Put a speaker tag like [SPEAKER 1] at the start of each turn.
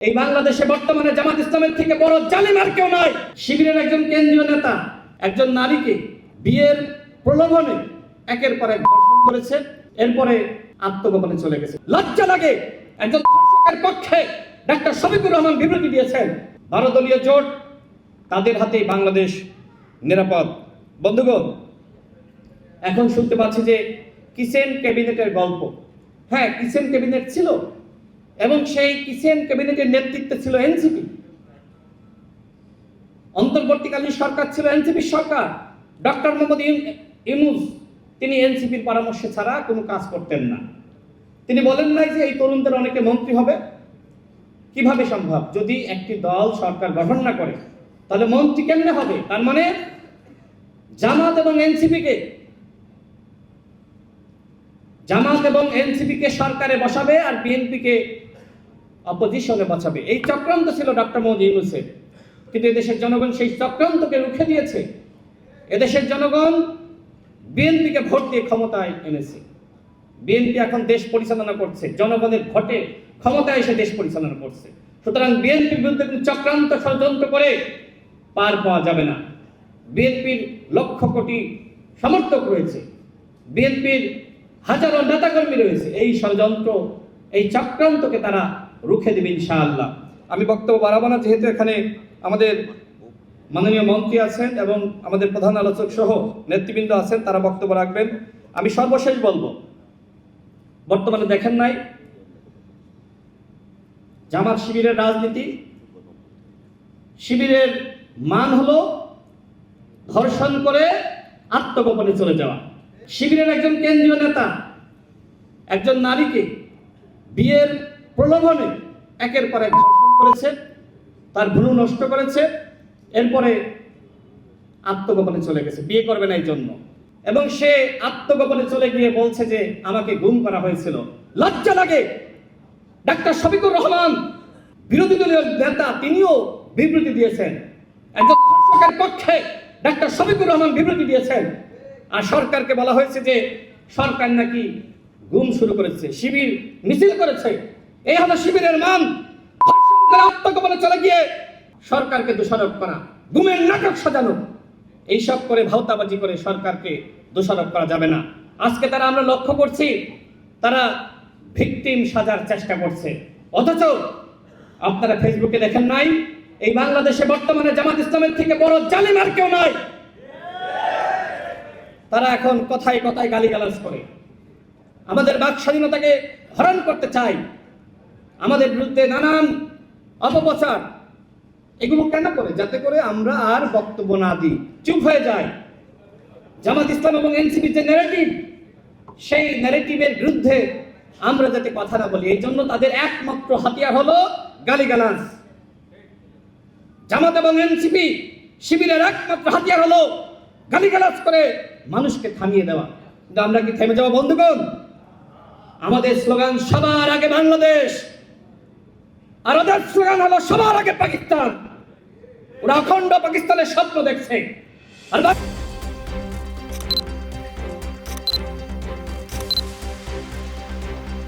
[SPEAKER 1] এই বাংলাদেশে বর্তমানে জামাত ইসলামের থেকে বড় জালিম আর কেউ নয়। শিবিরের একজন কেন্দ্রীয় নেতা একজন নারীকে বিয়ের প্রলোভনে একের পর এক ধর্ষণ করেছে, এরপরে আত্মগোপনে চলে গেছে। লজ্জা লাগে। একজন ধর্ষকের পক্ষে ডাক্তার শফিকুর রহমান বিবৃতি দিয়েছেন। 12 দলীয় জোট, তাদের হাতেই বাংলাদেশ নিরাপদ। বন্ধুগণ, এখন শুনতে পাচ্ছি যে কিচেন ক্যাবিনেটের গল্প। হ্যাঁ, কিচেন ক্যাবিনেট ছিল এবং সেই কিচেন ক্যাবিনেটের নেতৃত্বে ছিল এনসিপি। অন্তর্বর্তীকালীন সরকার ছিল এনসিপির সরকার। ডক্টর মোহাম্মদ ইউনূস তিনি এনসিপির পরামর্শ ছাড়া কোনো কাজ করতেন না। তিনি বলেন নাই যে এই তরুণদের অনেকে মন্ত্রী হবে। কিভাবে সম্ভব? যদি একটি দল সরকার গঠন না করে তাহলে মন্ত্রী কেমনে হবে? তার মানে জামাত এবং এনসিপিকে সরকারে বসাবে আর বিএনপিকে অপোজিশনে বসাবে। এই চক্রান্ত ছিল ডক্টর মোহাম্মদ ইউনূসের। কিন্তু এদেশের জনগণ সেই চক্রান্তকে রুখে দিয়েছে। এদেশের জনগণ বিএনপিকে ভোট দিয়ে ক্ষমতায় এনেছে। বিএনপি এখন দেশ পরিচালনা করছে, জনগণের ভোটে ক্ষমতায় এসে দেশ পরিচালনা করছে। সুতরাং বিএনপির বিরুদ্ধে চক্রান্ত ষড়যন্ত্র করে পার পাওয়া যাবে না। বিএনপির লক্ষ কোটি সমর্থক রয়েছে, বিএনপির হাজারো নেতাকর্মী রয়েছে। এই ষড়যন্ত্র, এই চক্রান্তকে তারা রুখে দেবে ইনশাআল্লাহ। আমি বক্তব্য বাড়াবো না, যেহেতু এখানে আমাদের মাননীয় মন্ত্রী আছেন এবং আমাদের প্রধান আলোচক সহ নেতৃবৃন্দ আছেন, তারা বক্তব্য রাখবেন। আমি সর্বশেষ বলবো, বর্তমানে দেখেন নাই জামাত শিবিরের রাজনীতি? শিবিরের মান হলো ধর্ষণ করে আত্মগোপনে চলে যাওয়া। শিবিরের একজন কেন্দ্রীয় নেতা একজন নারীকে বিয়ের প্রলোভনে একের পর এক ধর্ষণ করেছে, তার ভ্রূণ নষ্ট করেছে, এরপরে আত্মগোপনে চলে গেছে, বিয়ে করবে না এই জন্য। এবং সে আত্মগোপনে চলে গিয়ে বলছে যে আমাকে গুম করা হয়েছিল। লজ্জা লাগে। ডাক্তার শফিকুর রহমান বিরোধী দলীয় নেতা, তিনিও বিবৃতি দিয়েছেন। একজন ধর্ষকের পক্ষে ডাক্তার শফিকুর রহমান বিবৃতি দিয়েছেন। আর সরকারকে বলা হয়েছে যে সরকার নাকি গুম শুরু করেছে, শিবির মিছিল করেছে। এই হলো শিবিরের মান। ধর্ষণ করে আত্মগোপনে চলে গিয়ে সরকারকে দোষারোপ করা, গুমের নাটক সাজানো, এইসব করে ভাওতাবাজি করে সরকারকে দোষারোপ করা যাবে না। আজকে তারা, আমরা লক্ষ্য করছি, তারা ভিকটিম সাজার চেষ্টা করছে। অথচ আপনারা ফেসবুকে দেখেন নাই এই বাংলাদেশে বর্তমানে জামাত ইসলামের থেকে বড় জালিম আর কেউ নয়। তারা এখন কথায় কথায় গালিগালাজ করে, আমাদের বাক স্বাধীনতাকে হরণ করতে চায়, আমাদের বিরুদ্ধে নানান অপপ্রচার। এগুলো কেন করে? যাতে করে আমরা আর বক্তব্য না দিই, চুপ হয়ে যাই। জামাত ইসলাম এবং এনসিপির যে ন্যারেটিভ, সেই ন্যারেটিভের বিরুদ্ধে আমরা যাতে কথা না বলি, এই জন্য তাদের একমাত্র হাতিয়ার হলো গালিগালাজ। জামাত এবং এনসিপি শিবিরের একমাত্র হাতিয়ার হলো গালিগালাজ করে মানুষকে থামিয়ে দেওয়া। কিন্তু আমরা কি থেমে যাবো? বন্ধুগণ, আমাদের স্লোগান সবার আগে বাংলাদেশ, আর ওদের স্লোগান হলো সবার আগে পাকিস্তান। ওরা অখণ্ড পাকিস্তানের স্বপ্ন দেখছে। আর